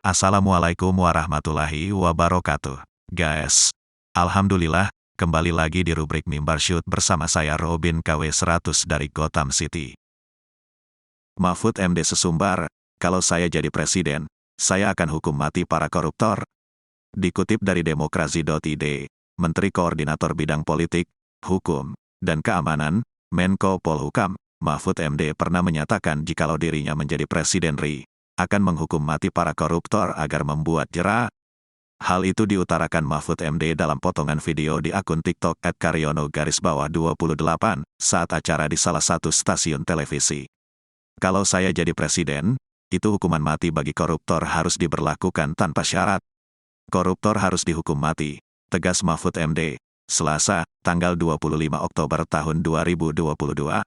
Assalamualaikum warahmatullahi wabarakatuh. Guys, alhamdulillah, kembali lagi di rubrik Mimbar Shoot bersama saya Robin KW 100 dari Gotham City. Mahfud MD sesumbar, kalau saya jadi presiden, saya akan hukum mati para koruptor. Dikutip dari demokrasi.id, Menteri Koordinator Bidang Politik, Hukum, dan Keamanan, Menko Polhukam, Mahfud MD pernah menyatakan jikalau dirinya menjadi Presiden RI, akan menghukum mati para koruptor agar membuat jera. Hal itu diutarakan Mahfud MD dalam potongan video di akun TikTok @karyono_28 saat acara di salah satu stasiun televisi. Kalau saya jadi presiden, itu hukuman mati bagi koruptor harus diberlakukan tanpa syarat. Koruptor harus dihukum mati, tegas Mahfud MD, Selasa, tanggal 25 Oktober tahun 2022.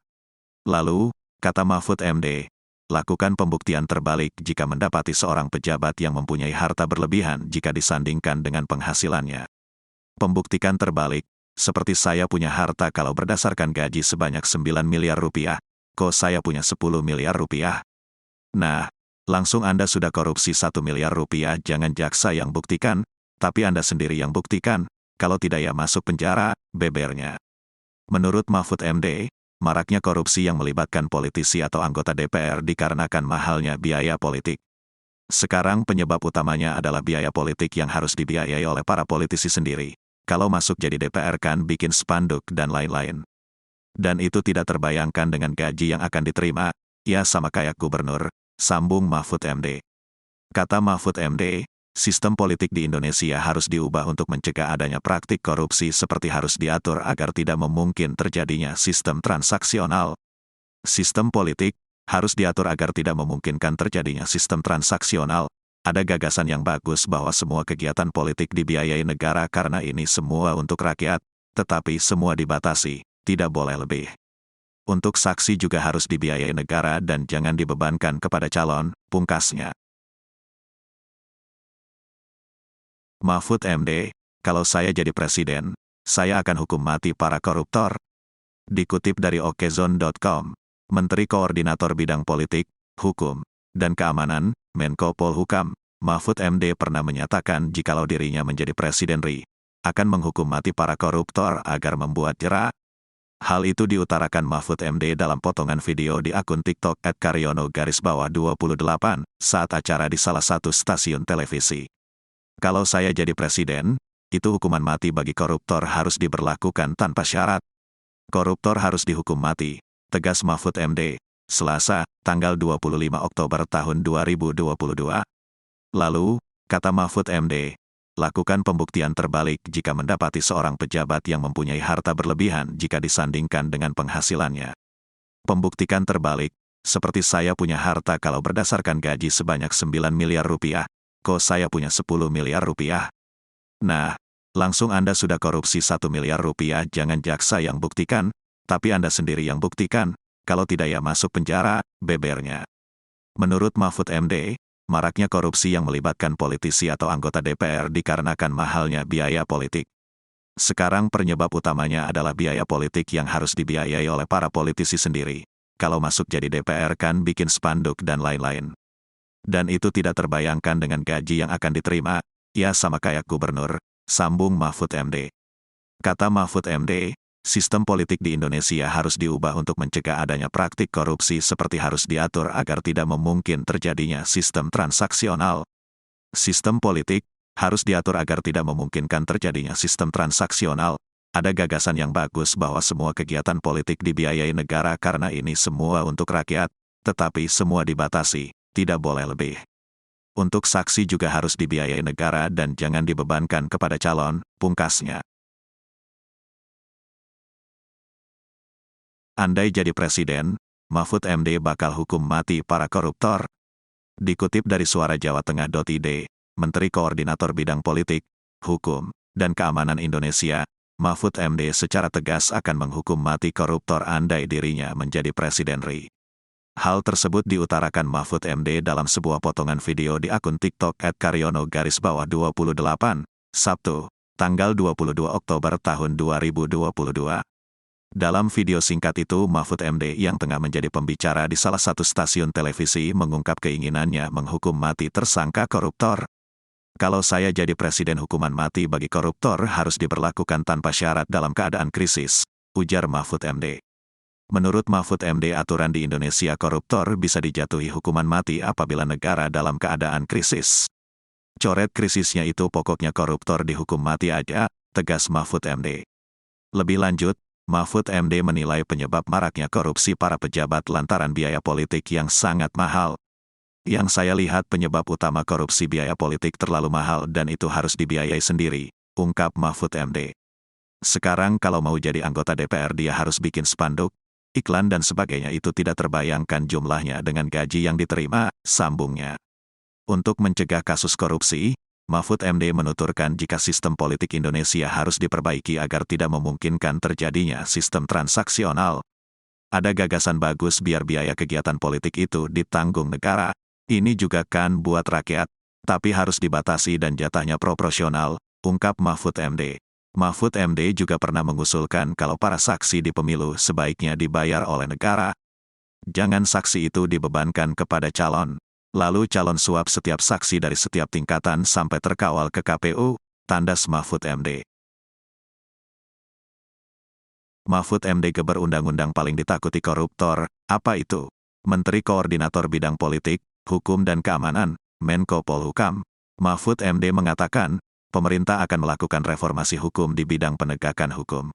Lalu, kata Mahfud MD, lakukan pembuktian terbalik jika mendapati seorang pejabat yang mempunyai harta berlebihan jika disandingkan dengan penghasilannya. Pembuktikan terbalik, seperti saya punya harta kalau berdasarkan gaji sebanyak 9 miliar rupiah, kok saya punya 10 miliar rupiah. Nah, langsung Anda sudah korupsi 1 miliar rupiah, jangan jaksa yang buktikan, tapi Anda sendiri yang buktikan, kalau tidak ya masuk penjara, bebernya. Menurut Mahfud MD, maraknya korupsi yang melibatkan politisi atau anggota DPR dikarenakan mahalnya biaya politik. Sekarang penyebab utamanya adalah biaya politik yang harus dibiayai oleh para politisi sendiri. Kalau masuk jadi DPR kan bikin spanduk dan lain-lain. Dan itu tidak terbayangkan dengan gaji yang akan diterima, ya sama kayak gubernur, sambung Mahfud MD. Kata Mahfud MD, sistem politik di Indonesia harus diubah untuk mencegah adanya praktik korupsi seperti harus diatur agar tidak memungkinkan terjadinya sistem transaksional. Sistem politik harus diatur agar tidak memungkinkan terjadinya sistem transaksional. Ada gagasan yang bagus bahwa semua kegiatan politik dibiayai negara karena ini semua untuk rakyat, tetapi semua dibatasi, tidak boleh lebih. Untuk saksi juga harus dibiayai negara dan jangan dibebankan kepada calon, pungkasnya. Mahfud MD, kalau saya jadi presiden, saya akan hukum mati para koruptor. Dikutip dari okezone.com, Menteri Koordinator Bidang Politik, Hukum, dan Keamanan, Menko Polhukam, Mahfud MD pernah menyatakan jikalau dirinya menjadi Presiden RI, akan menghukum mati para koruptor agar membuat jera. Hal itu diutarakan Mahfud MD dalam potongan video di akun TikTok @karyono_28 saat acara di salah satu stasiun televisi. Kalau saya jadi presiden, itu hukuman mati bagi koruptor harus diberlakukan tanpa syarat. Koruptor harus dihukum mati, tegas Mahfud MD, Selasa, tanggal 25 Oktober tahun 2022. Lalu, kata Mahfud MD, lakukan pembuktian terbalik jika mendapati seorang pejabat yang mempunyai harta berlebihan jika disandingkan dengan penghasilannya. Pembuktikan terbalik, seperti saya punya harta kalau berdasarkan gaji sebanyak 9 miliar rupiah, kok saya punya 10 miliar rupiah. Nah, langsung Anda sudah korupsi 1 miliar rupiah, jangan jaksa yang buktikan, tapi Anda sendiri yang buktikan, kalau tidak ya masuk penjara, bebernya. Menurut Mahfud MD, maraknya korupsi yang melibatkan politisi atau anggota DPR dikarenakan mahalnya biaya politik. Sekarang penyebab utamanya adalah biaya politik yang harus dibiayai oleh para politisi sendiri. Kalau masuk jadi DPR kan bikin spanduk dan lain-lain. Dan itu tidak terbayangkan dengan gaji yang akan diterima, ya sama kayak gubernur, sambung Mahfud MD. Kata Mahfud MD, sistem politik di Indonesia harus diubah untuk mencegah adanya praktik korupsi seperti harus diatur agar tidak memungkinkan terjadinya sistem transaksional. Sistem politik harus diatur agar tidak memungkinkan terjadinya sistem transaksional. Ada gagasan yang bagus bahwa semua kegiatan politik dibiayai negara karena ini semua untuk rakyat, tetapi semua dibatasi, tidak boleh lebih. Untuk saksi juga harus dibiayai negara dan jangan dibebankan kepada calon, pungkasnya. Andai jadi presiden, Mahfud MD bakal hukum mati para koruptor. Dikutip dari Suara Jawa Tengah.id, Menteri Koordinator Bidang Politik, Hukum, dan Keamanan Indonesia, Mahfud MD secara tegas akan menghukum mati koruptor andai dirinya menjadi Presiden RI. Hal tersebut diutarakan Mahfud MD dalam sebuah potongan video di akun TikTok @karyono_28, Sabtu, tanggal 22 Oktober tahun 2022. Dalam video singkat itu Mahfud MD yang tengah menjadi pembicara di salah satu stasiun televisi mengungkap keinginannya menghukum mati tersangka koruptor. Kalau saya jadi presiden, hukuman mati bagi koruptor harus diberlakukan tanpa syarat dalam keadaan krisis, ujar Mahfud MD. Menurut Mahfud MD, aturan di Indonesia koruptor bisa dijatuhi hukuman mati apabila negara dalam keadaan krisis. Coret krisisnya itu pokoknya koruptor dihukum mati aja, tegas Mahfud MD. Lebih lanjut, Mahfud MD menilai penyebab maraknya korupsi para pejabat lantaran biaya politik yang sangat mahal. Yang saya lihat penyebab utama korupsi biaya politik terlalu mahal dan itu harus dibiayai sendiri, ungkap Mahfud MD. Sekarang kalau mau jadi anggota DPR dia harus bikin spanduk, iklan dan sebagainya, itu tidak terbayangkan jumlahnya dengan gaji yang diterima, sambungnya. Untuk mencegah kasus korupsi, Mahfud MD menuturkan jika sistem politik Indonesia harus diperbaiki agar tidak memungkinkan terjadinya sistem transaksional. Ada gagasan bagus biar biaya kegiatan politik itu ditanggung negara. Ini juga kan buat rakyat, tapi harus dibatasi dan jatahnya proporsional, ungkap Mahfud MD. Mahfud MD juga pernah mengusulkan kalau para saksi di pemilu sebaiknya dibayar oleh negara. Jangan saksi itu dibebankan kepada calon. Lalu calon suap setiap saksi dari setiap tingkatan sampai terkawal ke KPU, tandas Mahfud MD. Mahfud MD geber undang-undang paling ditakuti koruptor, apa itu? Menteri Koordinator Bidang Politik, Hukum dan Keamanan, Menko Polhukam, Mahfud MD mengatakan, pemerintah akan melakukan reformasi hukum di bidang penegakan hukum.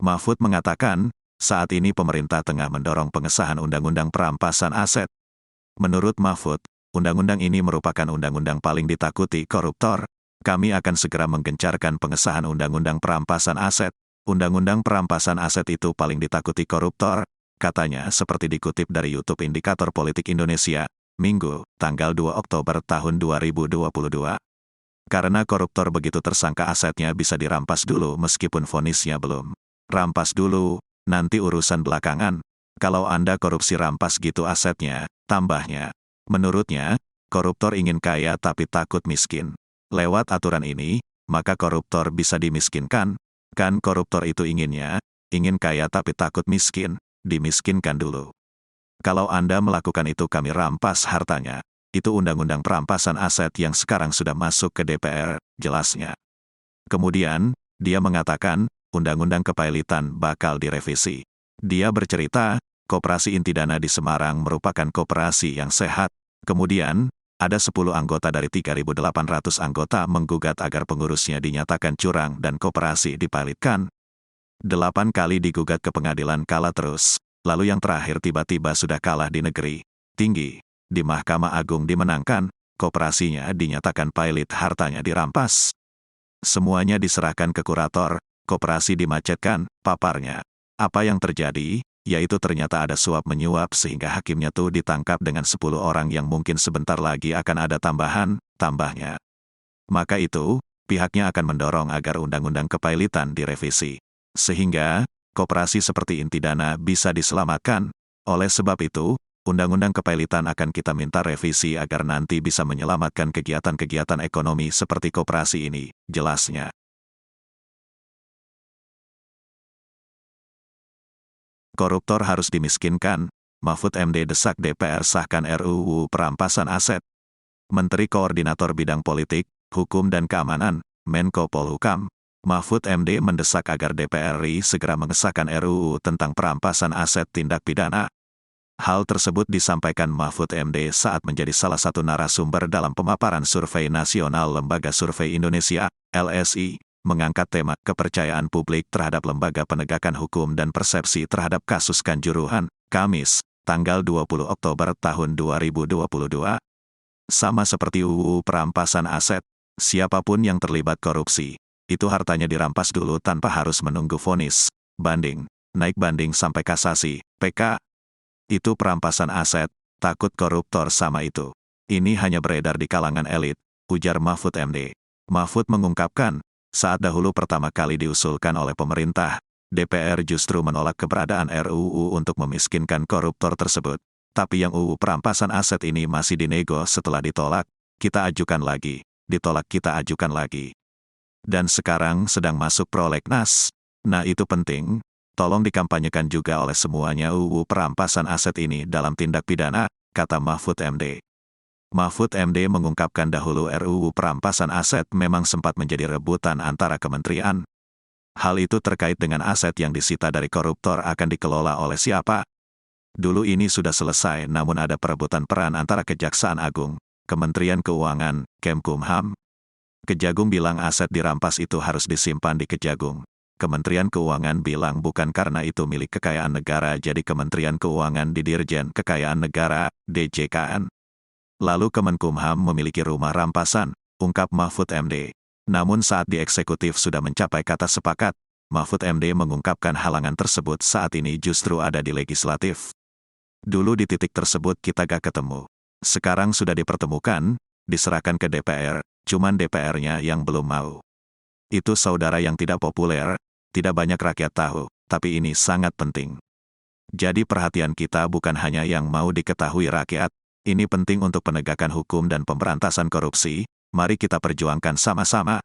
Mahfud mengatakan, saat ini pemerintah tengah mendorong pengesahan Undang-Undang Perampasan Aset. Menurut Mahfud, undang-undang ini merupakan undang-undang paling ditakuti koruptor. Kami akan segera menggencarkan pengesahan Undang-Undang Perampasan Aset. Undang-Undang Perampasan Aset itu paling ditakuti koruptor, katanya seperti dikutip dari YouTube Indikator Politik Indonesia, Minggu, tanggal 2 Oktober tahun 2022. Karena koruptor begitu tersangka asetnya bisa dirampas dulu meskipun vonisnya belum. Rampas dulu, nanti urusan belakangan. Kalau Anda korupsi rampas gitu asetnya, tambahnya. Menurutnya, koruptor ingin kaya tapi takut miskin. Lewat aturan ini, maka koruptor bisa dimiskinkan. Kan koruptor itu ingin kaya tapi takut miskin, dimiskinkan dulu. Kalau Anda melakukan itu kami rampas hartanya. Itu undang-undang perampasan aset yang sekarang sudah masuk ke DPR, jelasnya. Kemudian, dia mengatakan, undang-undang kepailitan bakal direvisi. Dia bercerita, Koperasi Intidana di Semarang merupakan koperasi yang sehat. Kemudian, ada 10 anggota dari 3.800 anggota menggugat agar pengurusnya dinyatakan curang dan koperasi dipailitkan. 8 kali digugat ke pengadilan kalah terus, lalu yang terakhir tiba-tiba sudah kalah di negeri tinggi. Di Mahkamah Agung dimenangkan, koperasinya dinyatakan pailit, hartanya dirampas. Semuanya diserahkan ke kurator, koperasi dimacetkan, paparnya. Apa yang terjadi? Yaitu ternyata ada suap menyuap sehingga hakimnya tuh ditangkap dengan 10 orang yang mungkin sebentar lagi akan ada tambahnya. Maka itu, pihaknya akan mendorong agar undang-undang kepailitan direvisi. Sehingga, koperasi seperti Intidana bisa diselamatkan. Oleh sebab itu, Undang-Undang Kepailitan akan kita minta revisi agar nanti bisa menyelamatkan kegiatan-kegiatan ekonomi seperti koperasi ini, jelasnya. Koruptor harus dimiskinkan, Mahfud MD desak DPR sahkan RUU Perampasan Aset. Menteri Koordinator Bidang Politik, Hukum dan Keamanan, Menko Polhukam, Mahfud MD mendesak agar DPR RI segera mengesahkan RUU tentang perampasan aset tindak pidana. Hal tersebut disampaikan Mahfud MD saat menjadi salah satu narasumber dalam pemaparan survei nasional Lembaga Survei Indonesia, LSI, mengangkat tema kepercayaan publik terhadap lembaga penegakan hukum dan persepsi terhadap kasus Kanjuruhan, Kamis, tanggal 20 Oktober tahun 2022. Sama seperti UU Perampasan Aset, siapapun yang terlibat korupsi, itu hartanya dirampas dulu tanpa harus menunggu vonis, banding, naik banding sampai kasasi, PK. Itu perampasan aset, takut koruptor sama itu. Ini hanya beredar di kalangan elit, ujar Mahfud MD. Mahfud mengungkapkan, saat dahulu pertama kali diusulkan oleh pemerintah, DPR justru menolak keberadaan RUU untuk memiskinkan koruptor tersebut. Tapi yang UU perampasan aset ini masih dinego setelah ditolak, kita ajukan lagi, ditolak kita ajukan lagi. Dan sekarang sedang masuk prolegnas. Nah itu penting, tolong dikampanyekan juga oleh semuanya UU perampasan aset ini dalam tindak pidana, kata Mahfud MD. Mahfud MD mengungkapkan dahulu RUU perampasan aset memang sempat menjadi rebutan antara kementerian. Hal itu terkait dengan aset yang disita dari koruptor akan dikelola oleh siapa. Dulu ini sudah selesai namun ada perebutan peran antara Kejaksaan Agung, Kementerian Keuangan, Kemkumham. Kejagung bilang aset dirampas itu harus disimpan di Kejagung. Kementerian Keuangan bilang bukan karena itu milik kekayaan negara jadi Kementerian Keuangan di Dirjen Kekayaan Negara, DJKN. Lalu Kemenkumham memiliki rumah rampasan, ungkap Mahfud MD. Namun saat di eksekutif sudah mencapai kata sepakat, Mahfud MD mengungkapkan halangan tersebut saat ini justru ada di legislatif. Dulu di titik tersebut kita gak ketemu. Sekarang sudah dipertemukan, diserahkan ke DPR, cuman DPR-nya yang belum mau. Itu saudara yang tidak populer, tidak banyak rakyat tahu, tapi ini sangat penting. Jadi perhatian kita bukan hanya yang mau diketahui rakyat, ini penting untuk penegakan hukum dan pemberantasan korupsi, mari kita perjuangkan sama-sama.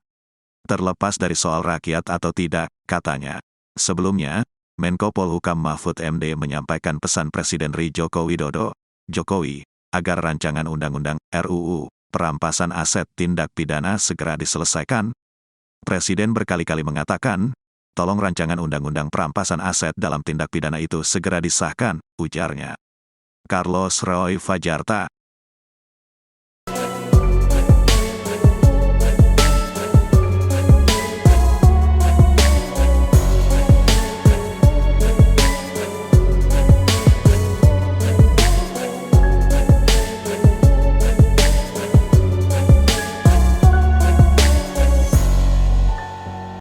Terlepas dari soal rakyat atau tidak, katanya. Sebelumnya, Menko Polhukam Mahfud MD menyampaikan pesan Presiden RI Joko Widodo, Jokowi, agar rancangan undang-undang RUU perampasan aset tindak pidana segera diselesaikan. Presiden berkali-kali mengatakan, tolong rancangan undang-undang perampasan aset dalam tindak pidana itu segera disahkan, ujarnya. Carlos Roy Fajarta,